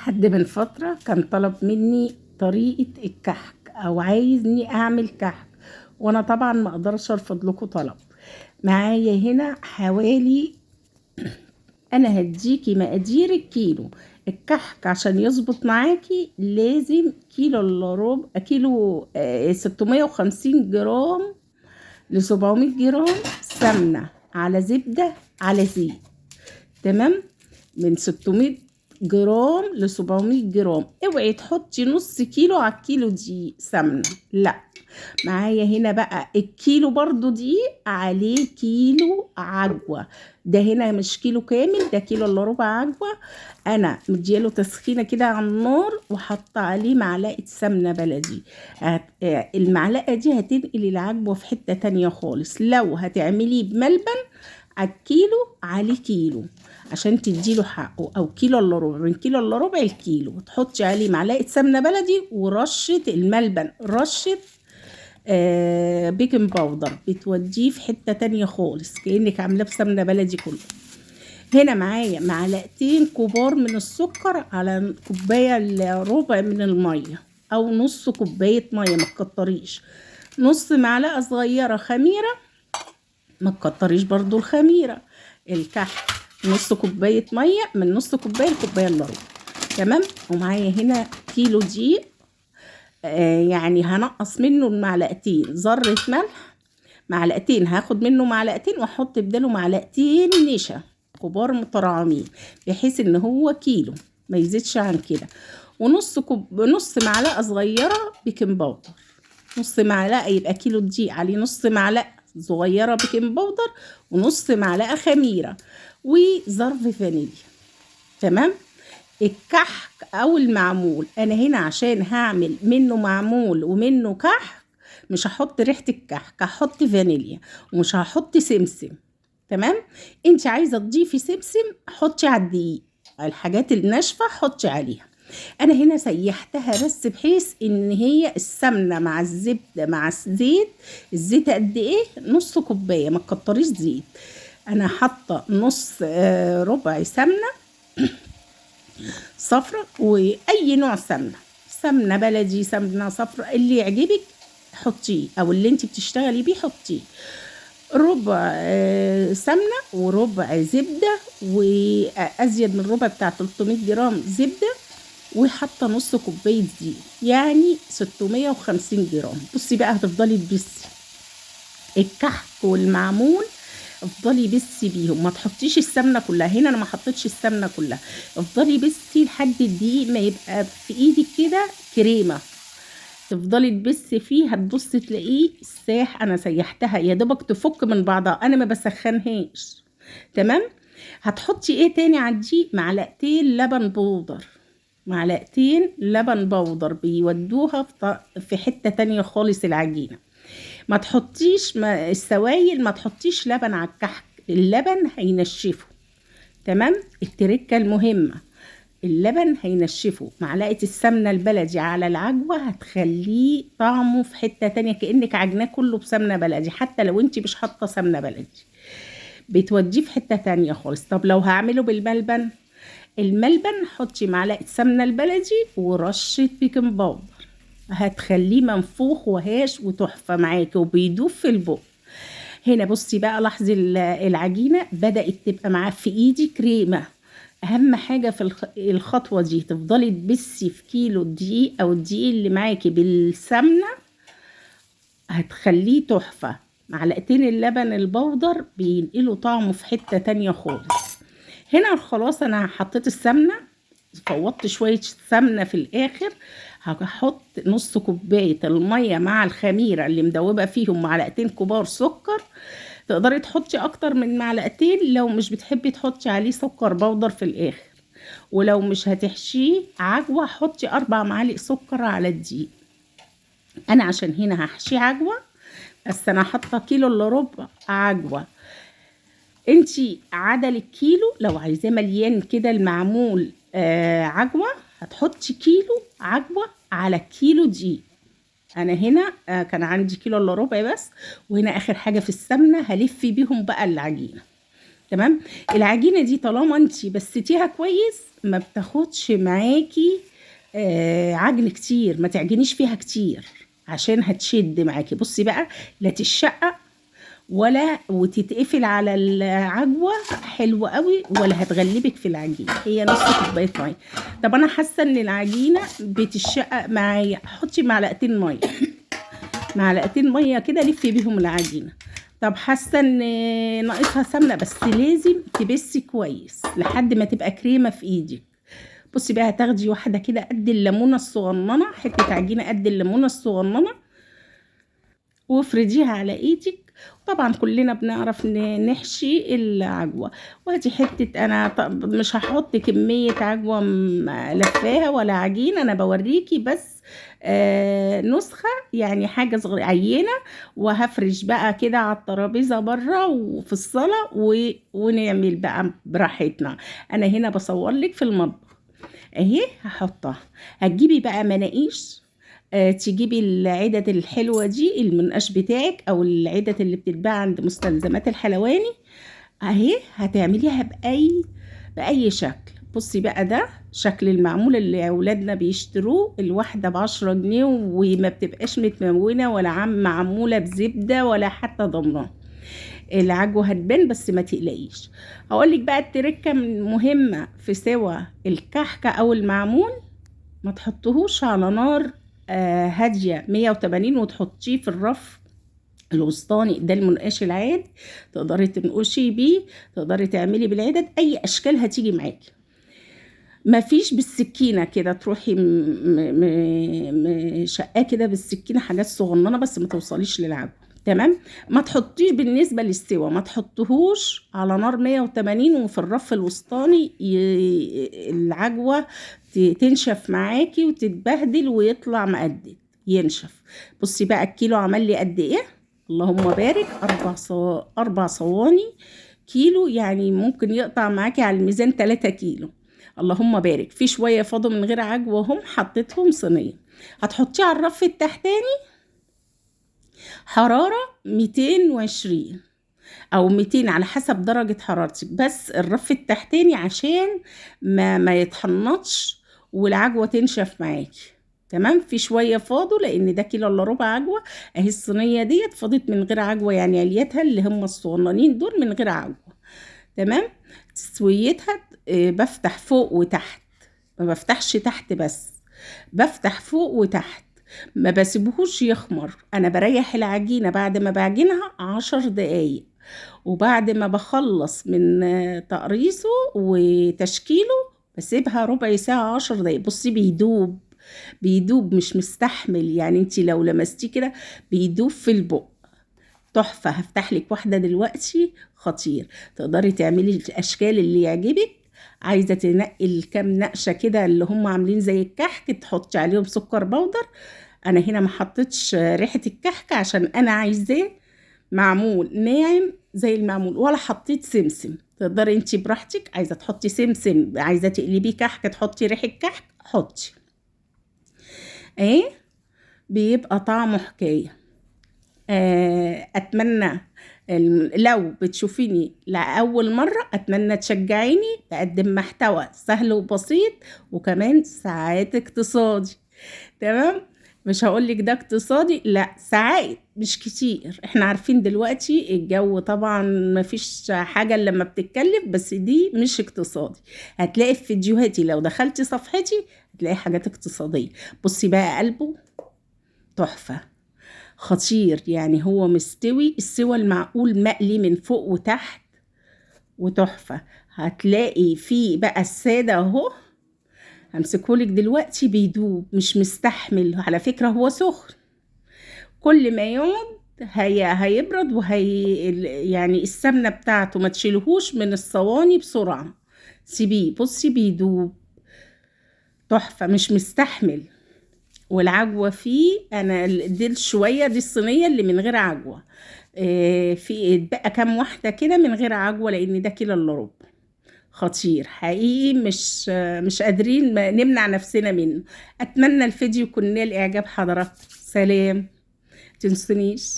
حد من فترة كان طلب مني طريقة الكحك او عايزني اعمل كحك، وانا طبعا ما اقدرش ارفض لكم طلب. معايا هنا حوالي، انا هديكي مقادير الكيلو الكحك عشان يظبط معاكي. لازم كيلو الا ربع كيلو، 650 جرام ل 700 جرام سمنة على زبدة على زيت. تمام، من 600 جرام ل 700 جرام. اوعي تحطي نص كيلو على الكيلو دي سمنة، لا. معايا هنا بقى الكيلو برضو دي عليه كيلو عجوة. ده هنا مش كيلو كامل، ده كيلو الا ربع عجوة. انا مدياله تسخينة كده على النار وحط عليه معلقة سمنة بلدي. المعلقة دي هتنقل العجوة في حتة تانية خالص. لو هتعمليه بملبن على الكيلو عليه كيلو عشان تديله حقه، او كيلو الا ربع، من كيلو الا ربع الكيلو تحطي عليه معلقه سمنه بلدي ورشه الملبن، رشه بيكنج باودر، بتوديه في حته تانية خالص كانك عاملاه بسمنه بلدي كله. هنا معايا معلقتين كبار من السكر على كوبايه الا ربع من الميه، او نص كوبايه ميه، ما تكتريش. نص معلقه صغيره خميره، ما تكتريش برضو الخميره. الكحك نص كوبايه ميه، من نص كوبايه لكوبايه الا ربع. تمام. ومعايا هنا كيلو دقيق، يعني هنقص منه المعلقتين ذره ملح، معلقتين هاخد منه معلقتين واحط بداله معلقتين نشا كبار متراعمين، بحيث ان هو كيلو ما يزيدش عن كده. نص معلقه صغيره بيكنج باودر، نص معلقه، يبقى كيلو دقيق عليه نص معلقه صغيره بيكنج باودر، ونص معلقه خميره، وظرف فانيليا. تمام. الكحك او المعمول، انا هنا عشان هعمل منه معمول ومنه كحك مش هحط ريحه الكحك، هحط فانيليا ومش هحط سمسم. تمام. انت عايزه تضيفي سمسم حطي على الدقيق، الحاجات الناشفه حطي عليها. انا هنا سيحتها بس بحيث ان هي السمنه مع الزبده مع الزيت. الزيت قد ايه؟ نص كوبايه، ما تكتريش زيت. انا حاطه نص ربع سمنه صفرة، واي نوع سمنه، سمنه بلدي، سمنه صفرة، اللي يعجبك حطيه، او اللي انت بتشتغلي بيه حطيه. ربع سمنه وربع زبده، وازيد من ربع بتاع 300 جرام زبده، وحاطه نص كوبايه دقيق، يعني 650 جرام. بصي بقى هتفضلي تبسي الكحك والمعمول، افضلي بسي بيهم، ما تحطيش السمنه كلها. هنا انا ما حطيتش السمنه كلها. افضلي بسي لحد الدقيق ما يبقى في ايدك كده كريمه، تفضلي تبسي فيه، هتبصي تلاقيه ساح. انا سيحتها يا دوبك تفك من بعضها، انا ما بسخنهاش. تمام. هتحطي ايه تاني على الدقيق؟ معلقتين لبن بودر، معلقتين لبن بودر بيودوها في حتة تانية خالص العجينة. ما تحطيش السوايل، ما تحطيش لبن على الكحك، اللبن هينشفه. تمام. التركة المهمة، اللبن هينشفه. معلقة السمنة البلدي على العجوة هتخليه طعمه في حتة تانية، كأنك عجناه كله بسمنة بلدي، حتى لو انت مش حاطة سمنة بلدي بتوديه في حتة تانية خالص. طب لو هعمله بالملبن، الملبن حطي معلقة سمنة البلدي ورشة بيكنج باودر، هتخليه منفوخ وهاش وتحفة معاكي وبيدوب في البق. هنا بصي بقى، لاحظي العجينة بدأت تبقى معاه في ايدي كريمة. اهم حاجة في الخطوة دي تفضلي تبسي في كيلو الدقيق او الدقيق اللي معاكي بالسمنة، هتخليه تحفة. معلقتين اللبن البودر بينقلوا طعمه في حتة تانية خالص. هنا خلاص انا حطيت السمنة، فوضت شوية سمنة في الاخر. هحط نص كوباية المية مع الخميرة اللي مدوبة فيهم معلقتين كبار سكر. تقدري تحطي اكتر من معلقتين لو مش بتحبي تحطي عليه سكر بودر في الاخر. ولو مش هتحشيه عجوة حطي 4 معالق سكر على الدقيق. انا عشان هنا هحشيه عجوة، بس انا حاطه كيلو الا ربع عجوة. انتي عدل الكيلو لو عايزاه مليان كده المعمول عجوة، هتحطي كيلو عجوة على كيلو دقيق. انا هنا كان عندي كيلو الا ربع بس، وهنا اخر حاجة في السمنة هلف بيهم بقى العجينة. تمام. العجينه دي طالما انت بستيها كويس ما بتاخدش معاكي عجن كتير، ما تعجنيش فيها كتير عشان هتشد معاكي. بصي بقى، لا تتشقق ولا وتتقفل على العجوه حلوه قوي، ولا هتغلبك في العجينه. هي نص كوبايه ميه. طب انا حاسه ان العجينه بتتشقق معايا، حطي معلقتين ميه، معلقتين ميه كده لفي بيهم العجينه. طب حاسه ان ناقصها سمنه، بس لازم تبسي كويس لحد ما تبقى كريمه في ايدك. بصي بقى، هتاخدي واحده كده قد الليمونه الصغننه، حته عجينه قد الليمونه الصغننه، وافرديها على ايدك. طبعا كلنا بنعرف نحشي العجوه. وادي حته، انا مش هحط كميه عجوه لفاها ولا عجين، انا بوريكي بس نسخه، يعني حاجه صغيره عينه. وهفرش بقى كده على الترابيزه بره وفي الصاله ونعمل بقى براحتنا. انا هنا بصور لك في المطبخ اهي. هحطها. هتجيبي بقى مناقيش، تجيبي العدد الحلوة دي، المنقاش بتاعك او العدد اللي بتتباع عند مستلزمات الحلواني اهي. هتعمليها بأي شكل. بصي بقى، ده شكل المعمول اللي اولادنا بيشتروه، الواحدة ب10 جنيه، وما بتبقاش متمونة ولا معمولة بزبدة ولا حتى ضمناه. العجوة هتبان بس ما تقلقيش. هقولك بقى التركة مهمة في سوا الكحكة او المعمول. ما تحطهوش على نار هادية 180 وتحطيه في الرف الوسطاني. ده المنقاش العادي، تقدري تنقشي بيه، تقدري تعملي بالعدد اي اشكال هتيجي معاكي. ما فيش بالسكينه كده تروحي شقاه كده بالسكينه حاجات صغننه بس ما توصليش للعجوه. تمام. ما تحطيش بالنسبه للسوا، ما تحطهوش على نار 180 وفي الرف الوسطاني العجوه تنشف معاكي وتتبهدل ويطلع مقدد ينشف. بصي بقى الكيلو عمل لي قد ايه، اللهم بارك. 4 صواني كيلو، يعني ممكن يقطع معاكي على الميزان 3 كيلو. اللهم بارك. في شويه فاضوا من غير عجوه هم، حطيتهم صينيه. هتحطيه على الرف التحتاني حراره 220 او 200 على حسب درجه حرارتك، بس الرف التحتاني عشان ما يتحنطش والعجوه تنشف معاكي. تمام. في شويه فاضوا لان ده كيلو الا ربع عجوه اهي. الصينيه ديت فاضت من غير عجوه، يعني عليتها اللي هم الصغننين دول من غير عجوه. تمام. تسويتها بفتح فوق وتحت، ما بفتحش تحت بس، بفتح فوق وتحت، ما بسيبهوش يخمر. انا بريح العجينة بعد ما بعجنها 10 دقايق، وبعد ما بخلص من تقريصه وتشكيله بسيبها ربع ساعة 10 دقايق. بصي بيدوب، بيدوب مش مستحمل، يعني انتي لو لمستيه كده بيدوب في البق. تحفة. هفتح لك واحدة دلوقتي خطير، تقدري تعملي الاشكال اللي يعجبك. عايزة تنقي الكام نقشة كده اللي هم عاملين زي الكحك، تحطي عليهم سكر بودر. انا هنا ما حطيتش ريحة الكحك عشان انا عايزاه معمول ناعم زي المعمول، ولا حطيت سمسم. تقدري انتي براحتك، عايزة تحطي سمسم، عايزة تقلبيه كحك تحطي ريحة كحك حطي. ايه بيبقى طعمه حكاية. اتمنى لو بتشوفيني لأول مرة اتمنى تشجعيني، بقدم محتوى سهل وبسيط وكمان ساعات اقتصادي. تمام. مش هقولك ده اقتصادي، لا ساعات مش كتير. احنا عارفين دلوقتي الجو طبعا مفيش حاجة إلا لما بتتكلف، بس دي مش اقتصادي. هتلاقي في فيديوهاتي لو دخلتي صفحتي هتلاقي حاجات اقتصادية. بصي بقى قلبه تحفة خطير، يعني هو مستوي السوى المعقول، مقلي من فوق وتحت وتحفة. هتلاقي فيه بقى السادة اهو. همسكهولك دلوقتي بيدوب مش مستحمل، على فكرة هو سخن، كل ما يقعد هيبرد يعني السمنة بتاعته ما تشيلهوش من الصواني بسرعة، سيبيه. بصي بيدوب تحفة مش مستحمل. والعجوة فيه انا دي شوية، دي الصينية اللي من غير عجوة. في بقى كام واحدة كده من غير عجوة لان ده كيلو الا ربع. خطير حقيقي، مش قادرين نمنع نفسنا منه. اتمنى الفيديو يكون نال اعجاب حضراتكم. سلام، تنسونيش.